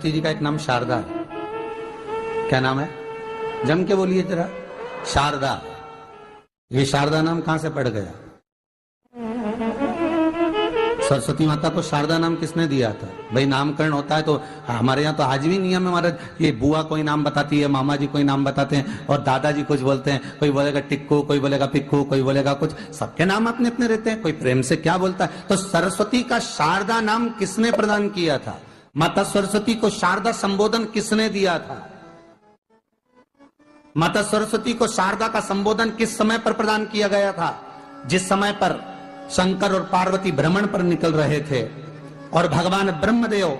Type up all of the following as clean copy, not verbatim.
जी का एक नाम शारदा है। क्या नाम है? जम के बोलिए जरा। शारदा। ये शारदा नाम कहां से पड़ गया? सरस्वती माता को शारदा नाम किसने दिया था? भाई नामकरण होता है तो हमारे यहाँ तो आज भी नियम है हमारा, ये बुआ कोई नाम बताती है, मामा जी कोई नाम बताते हैं और दादाजी कुछ बोलते हैं, कोई बोलेगा टिक्कू, कोई बोलेगा पिक्कू, कोई बोलेगा कुछ, सबके नाम अपने अपने रहते हैं, कोई प्रेम से क्या बोलता है। तो सरस्वती का शारदा नाम किसने प्रदान किया था? माता सरस्वती को शारदा संबोधन किसने दिया था? माता सरस्वती को शारदा का संबोधन किस समय पर प्रदान किया गया था? जिस समय पर शंकर और पार्वती भ्रमण पर निकल रहे थे और भगवान ब्रह्मदेव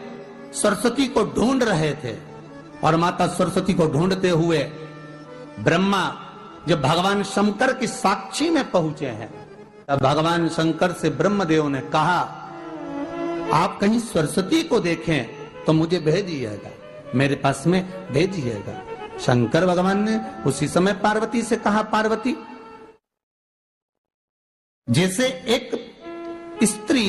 सरस्वती को ढूंढ रहे थे, और माता सरस्वती को ढूंढते हुए ब्रह्मा जब भगवान शंकर की साक्षी में पहुंचे हैं, तब भगवान शंकर से ब्रह्मदेव ने कहा, आप कहीं सरस्वती को देखें तो मुझे भेजिएगा, मेरे पास में भेजिएगा। शंकर भगवान ने उसी समय पार्वती से कहा, पार्वती, जैसे एक स्त्री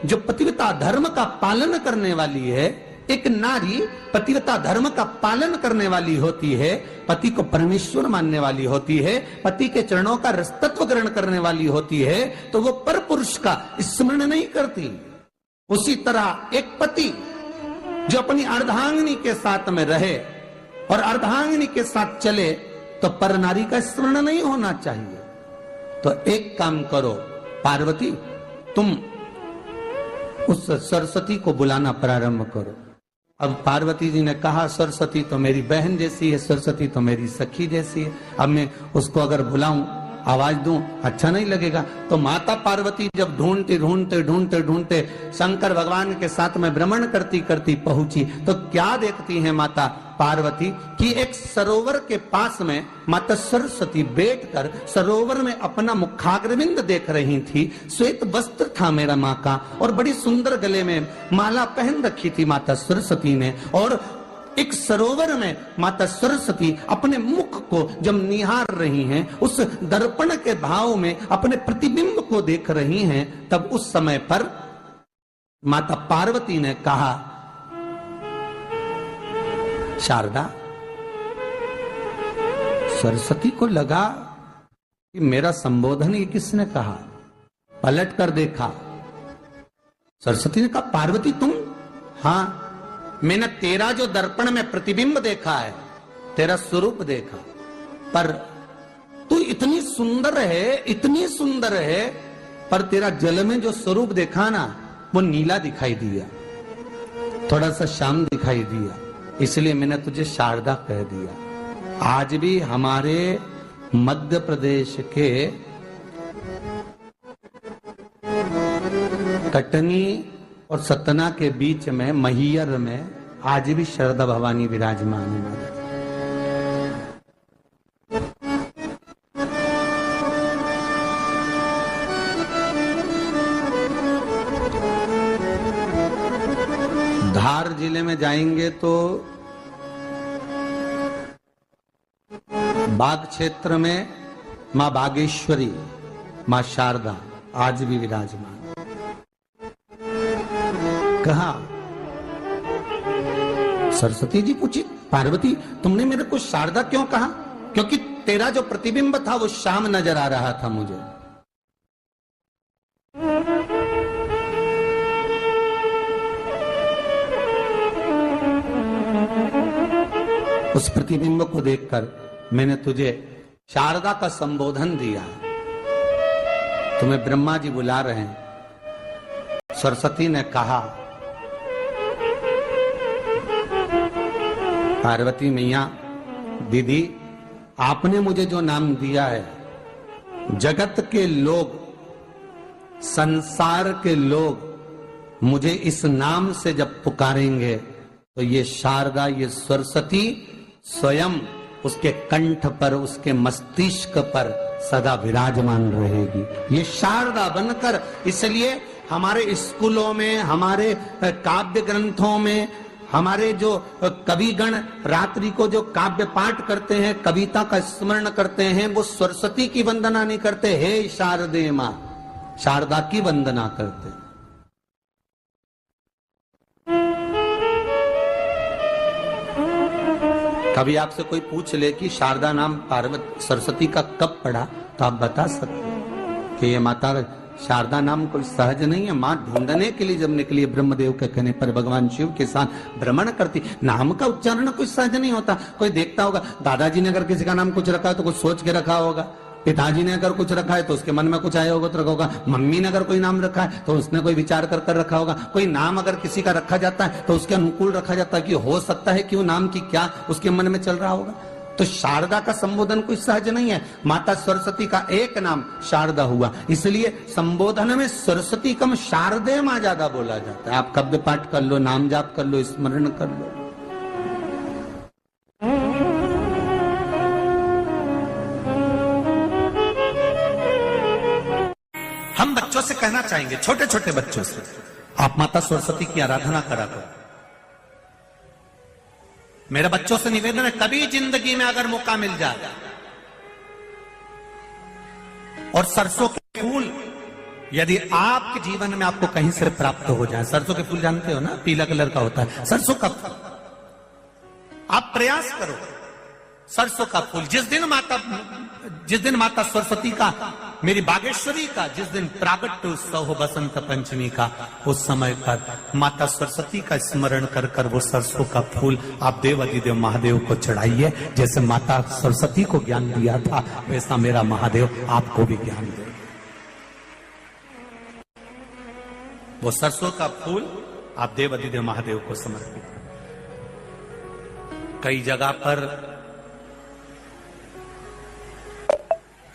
जो पतिव्रता धर्म का पालन करने वाली है, एक नारी पतिव्रता धर्म का पालन करने वाली होती है, पति को परमेश्वर मानने वाली होती है, पति के चरणों का रसतत्व ग्रहण करने वाली होती है, तो वो पर पुरुष का स्मरण नहीं करती। उसी तरह एक पति जो अपनी अर्धांगिनी के साथ में रहे और अर्धांगिनी के साथ चले, तो पर नारी का स्मरण नहीं होना चाहिए। तो एक काम करो पार्वती, तुम उस सरस्वती को बुलाना प्रारंभ करो। अब पार्वती जी ने कहा, सरस्वती तो मेरी बहन जैसी है, सरस्वती तो मेरी सखी जैसी है, अब मैं उसको अगर बुलाऊं, आवाज दूं, अच्छा नहीं लगेगा। तो माता पार्वती जब ढूंढते ढूंढते ढूंढते ढूंढते शंकर भगवान के साथ में भ्रमण करती करती पहुंची, तो क्या देखती हैं माता पार्वती कि एक सरोवर के पास में माता सरस्वती बैठकर सरोवर में अपना मुखाग्रविंद देख रही थी। श्वेत वस्त्र था मेरा माँ का और बड़ी सुंदर गले में माला पहन रखी थी माता सरस्वती ने, और एक सरोवर में माता सरस्वती अपने मुख को जब निहार रही हैं, उस दर्पण के भाव में अपने प्रतिबिंब को देख रही हैं, तब उस समय पर माता पार्वती ने कहा, शारदा, सरस्वती को लगा कि मेरा संबोधन ये किसने कहा। पलट कर देखा, सरस्वती ने कहा, पार्वती तुम? हाँ, मैंने तेरा जो दर्पण में प्रतिबिंब देखा है, तेरा स्वरूप देखा, पर तू इतनी सुंदर है, इतनी सुंदर है, पर तेरा जल में जो स्वरूप देखा ना, वो नीला दिखाई दिया, थोड़ा सा श्याम दिखाई दिया, इसलिए मैंने तुझे शारदा कह दिया। आज भी हमारे मध्य प्रदेश के कटनी और सतना के बीच में महियर में आज भी शारदा भवानी विराजमान है। धार जिले में जाएंगे तो बाग क्षेत्र में मां बागेश्वरी, मां शारदा आज भी विराजमान। कहा, सरस्वती जी पूछी, पार्वती तुमने मेरे को शारदा क्यों कहा? क्योंकि तेरा जो प्रतिबिंब था वो श्याम नजर आ रहा था मुझे। उस प्रतिबिंब को देखकर मैंने तुझे शारदा का संबोधन दिया। तुम्हें ब्रह्मा जी बुला रहे हैं। सरस्वती ने कहा, पार्वती मैया, दीदी, आपने मुझे जो नाम दिया है, जगत के लोग, संसार के लोग मुझे इस नाम से जब पुकारेंगे, तो ये शारदा, ये सरस्वती स्वयं उसके कंठ पर, उसके मस्तिष्क पर सदा विराजमान रहेगी, ये शारदा बनकर। इसलिए हमारे स्कूलों में, हमारे काव्य ग्रंथों में, हमारे जो कविगण रात्रि को जो काव्य पाठ करते हैं, कविता का स्मरण करते हैं, वो सरस्वती की वंदना नहीं करते, हे शारदे मां, शारदा की वंदना करते। कभी आपसे कोई पूछ ले कि शारदा नाम पार्वती सरस्वती का कब पड़ा, तो आप बता सकते हो कि ये माता शारदा नाम कोई सहज नहीं है। माँ ढूंढने के लिए जब निकली ब्रह्मदेव के कहने पर भगवान शिव के साथ भ्रमण करती, नाम का उच्चारण कोई सहज नहीं होता। कोई देखता होगा, दादाजी ने अगर किसी का नाम कुछ रखा है तो कुछ सोच के रखा होगा, पिताजी ने अगर कुछ रखा है तो उसके मन में कुछ आया होगा तो रखा होगा, मम्मी ने अगर कोई नाम रखा है तो उसने कोई विचार कर कर रखा होगा। कोई नाम अगर किसी का रखा जाता है तो उसके अनुकूल रखा जाता है कि हो सकता है कि वो नाम की क्या उसके मन में चल रहा होगा। तो शारदा का संबोधन कोई सहज नहीं है। माता सरस्वती का एक नाम शारदा हुआ, इसलिए संबोधन में सरस्वती कम शारदे मां ज्यादा बोला जाता है। आप कब्द पाठ कर लो, नाम जाप कर लो, स्मरण कर लो। हम बच्चों से कहना चाहेंगे, छोटे छोटे बच्चों से, आप माता सरस्वती की आराधना करा करो। मेरे बच्चों से निवेदन है, कभी जिंदगी में अगर मौका मिल जाए और सरसों के फूल यदि आपके जीवन में आपको कहीं से प्राप्त हो जाए, सरसों के फूल जानते हो ना, पीला कलर का होता है सरसों का फूल, आप प्रयास करो सरसों का फूल। जिस दिन माता सरस्वती का, मेरी बागेश्वरी का जिस दिन प्रागट्य उत्सव हो बसंत पंचमी का, उस समय पर माता सरस्वती का स्मरण कर कर वो सरसों का फूल आप देव अधिदेव महादेव को चढ़ाइए। जैसे माता सरस्वती को ज्ञान दिया था, वैसा मेरा महादेव आपको भी ज्ञान दे। वो सरसों का फूल आप देव अधिदेव महादेव को समर्पित। कई जगह पर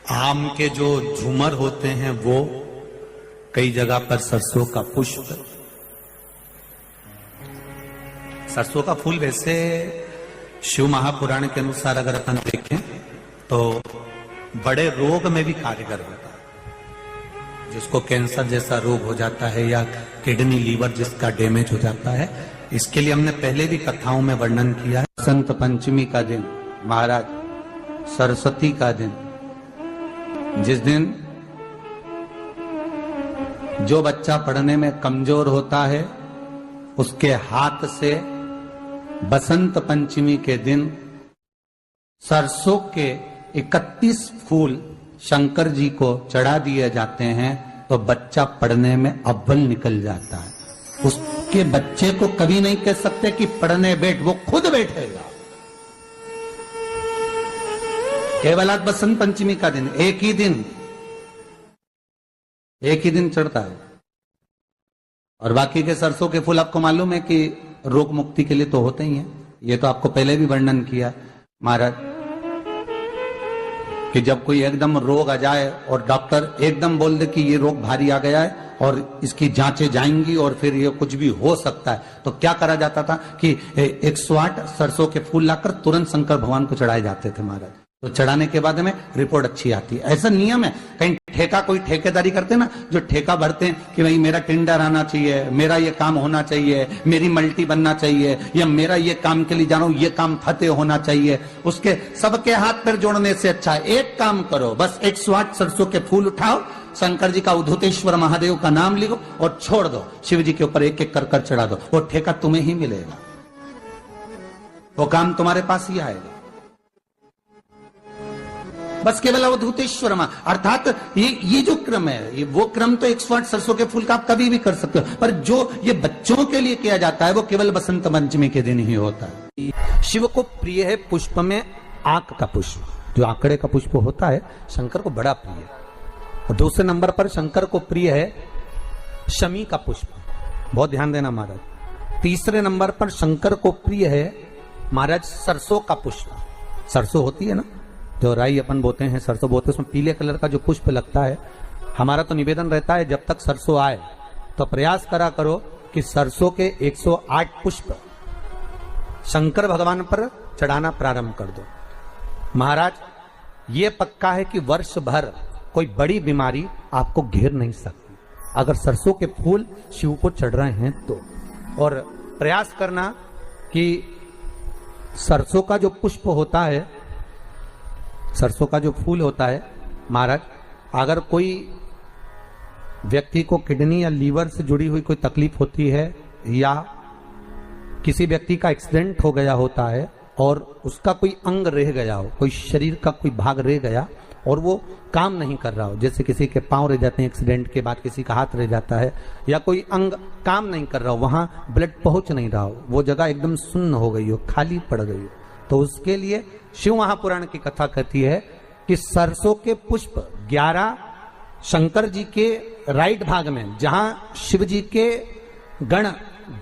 आम के जो झूमर होते हैं वो, कई जगह पर सरसों का पुष्प, सरसों का फूल वैसे शिव महापुराण के अनुसार अगर अपन देखें तो बड़े रोग में भी कारगर होता है। जिसको कैंसर जैसा रोग हो जाता है या किडनी लीवर जिसका डैमेज हो जाता है, इसके लिए हमने पहले भी कथाओं में वर्णन किया है। बसंत पंचमी का दिन, महाराज सरस्वती का दिन, जिस दिन जो बच्चा पढ़ने में कमजोर होता है उसके हाथ से बसंत पंचमी के दिन सरसों के 31 फूल शंकर जी को चढ़ा दिए जाते हैं तो बच्चा पढ़ने में अव्वल निकल जाता है। उसके बच्चे को कभी नहीं कह सकते कि पढ़ने बैठ, वो खुद बैठेगा। केवल आज बसंत पंचमी का दिन, एक ही दिन चढ़ता है। और बाकी के सरसों के फूल आपको मालूम है कि रोग मुक्ति के लिए तो होते ही हैं। ये तो आपको पहले भी वर्णन किया महाराज कि जब कोई एकदम रोग आ जाए और डॉक्टर एकदम बोल दे कि ये रोग भारी आ गया है और इसकी जांचें जाएंगी और फिर ये कुछ भी हो सकता है, तो क्या करा जाता था कि 108 सरसों के फूल लाकर तुरंत शंकर भगवान को चढ़ाए जाते थे महाराज। तो चढ़ाने के बाद में रिपोर्ट अच्छी आती है। ऐसा नियम है। कहीं ठेका, कोई ठेकेदारी करते ना, जो ठेका भरते हैं कि भाई मेरा टेंडर आना चाहिए, मेरा ये काम होना चाहिए, मेरी मल्टी बनना चाहिए, या मेरा ये काम के लिए जा रहा हूं, ये काम फतेह होना चाहिए, उसके सबके हाथ पैर जोड़ने से अच्छा है एक काम करो, बस 108 सरसों के फूल उठाओ, शंकर जी का उद्धतेश्वर महादेव का नाम लिखो और छोड़ दो, शिव जी के ऊपर एक एक कर कर चढ़ा दो, वो ठेका तुम्हें ही मिलेगा, वो काम तुम्हारे पास ही आएगा। बस केवल अवधूतेश्वर मां, अर्थात ये जो क्रम है, ये वो क्रम तो 108 सरसों के फूल का आप कभी भी कर सकते हो, पर जो ये बच्चों के लिए किया जाता है वो केवल बसंत पंचमी के दिन ही होता है। शिव को प्रिय है पुष्प में आंक का पुष्प, जो आंकड़े का पुष्प होता है शंकर को बड़ा प्रिय है। और दूसरे नंबर पर शंकर को प्रिय है शमी का पुष्प, बहुत ध्यान देना महाराज। तीसरे नंबर पर शंकर को प्रिय है महाराज सरसों का पुष्प। सरसों होती है ना, जो राई अपन बोते हैं, सरसों बोते हैं, उसमें पीले कलर का जो पुष्प लगता है। हमारा तो निवेदन रहता है जब तक सरसों आए तो प्रयास करा करो कि सरसों के 108 पुष्प शंकर भगवान पर चढ़ाना प्रारंभ कर दो। महाराज ये पक्का है कि वर्ष भर कोई बड़ी बीमारी आपको घेर नहीं सकती अगर सरसों के फूल शिव को चढ़ रहे हैं तो। और प्रयास करना कि सरसों का जो पुष्प होता है, सरसों का जो फूल होता है महाराज, अगर कोई व्यक्ति को किडनी या लीवर से जुड़ी हुई कोई तकलीफ होती है या किसी व्यक्ति का एक्सीडेंट हो गया होता है और उसका कोई अंग रह गया हो, कोई शरीर का कोई भाग रह गया और वो काम नहीं कर रहा हो, जैसे किसी के पांव रह जाते हैं एक्सीडेंट के बाद, किसी का हाथ रह जाता है, या कोई अंग काम नहीं कर रहा हो, वहां ब्लड पहुंच नहीं रहा हो, वो जगह एकदम सुन्न हो गई हो, खाली पड़ गई हो, तो उसके लिए शिव महापुराण की कथा कहती है कि सरसों के पुष्प 11 शंकर जी के राइट भाग में, जहां शिव जी के गण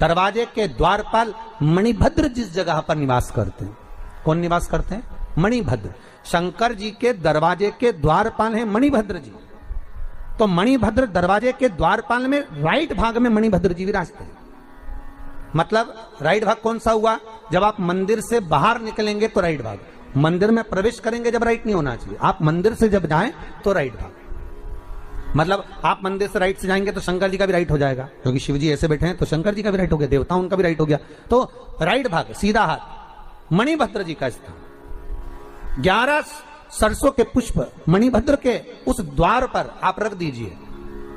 दरवाजे के द्वारपाल मणिभद्र जिस जगह पर निवास करते हैं, कौन निवास करते हैं? मणिभद्र। शंकर जी के दरवाजे के द्वारपाल हैं मणिभद्र जी, तो मणिभद्र दरवाजे के द्वारपाल में राइट भाग में मणिभद्र जी विराजते हैं। मतलब राइट भाग कौन सा हुआ? जब आप मंदिर से बाहर निकलेंगे तो राइट भाग, मंदिर में प्रवेश करेंगे जब राइट नहीं होना चाहिए, आप मंदिर से जब जाएं तो राइट भाग। मतलब आप मंदिर से राइट से जाएंगे तो शंकर जी का भी राइट हो जाएगा, क्योंकि शिव जी ऐसे बैठे हैं तो शंकर जी का भी राइट हो गया, देवता उनका भी राइट हो गया, तो राइट भाग सीधा हाथ मणिभद्र जी का स्थान। 11 सरसों के पुष्प मणिभद्र के उस द्वार पर आप रख दीजिए,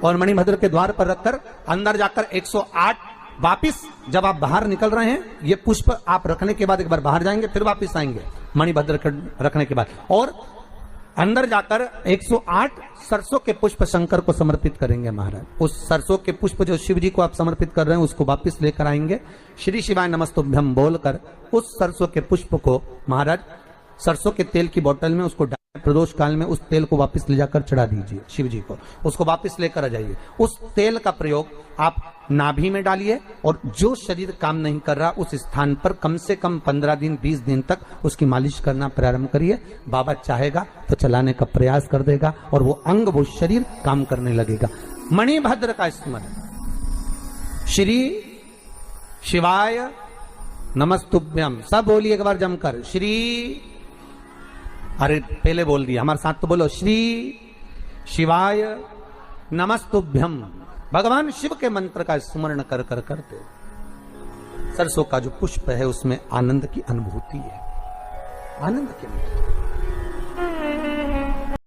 और मणिभद्र के द्वार पर रखकर अंदर जाकर 108 वापिस जब आप बाहर निकल रहे हैं, ये पुष्प आप रखने के बाद एक बार बाहर जाएंगे, फिर वापिस आएंगे मणिभद्र रखने के बाद, और अंदर जाकर 108 सरसों के पुष्प शंकर को समर्पित करेंगे महाराज। उस सरसों के पुष्प जो शिव जी को आप समर्पित कर रहे हैं उसको वापिस लेकर आएंगे, श्री शिवाय नमस्तुभ्यम बोलकर उस सरसों के पुष्प को महाराज सरसों के तेल की बोतल में उसको प्रदोष काल में उस तेल को वापस ले जाकर चढ़ा दीजिए शिव जी को, उसको वापस लेकर आ जाइए। उस तेल का प्रयोग आप नाभि में डालिए, और जो शरीर काम नहीं कर रहा उस स्थान पर कम से कम 15 दिन 20 दिन तक उसकी मालिश करना प्रारंभ करिए। बाबा चाहेगा तो चलाने का प्रयास कर देगा और वो अंग वो शरीर काम करने लगेगा। मणिभद्र का स्मरण, श्री शिवाय नमस्तुभ्यम, सब बोलिए एक बार जमकर, श्री, अरे पहले बोल दिया, हमारे साथ तो बोलो, श्री शिवाय नमस्तुभ्यम। भगवान शिव के मंत्र का स्मरण कर कर करते सरसों का जो पुष्प है उसमें आनंद की अनुभूति है, आनंद की अनुभूति।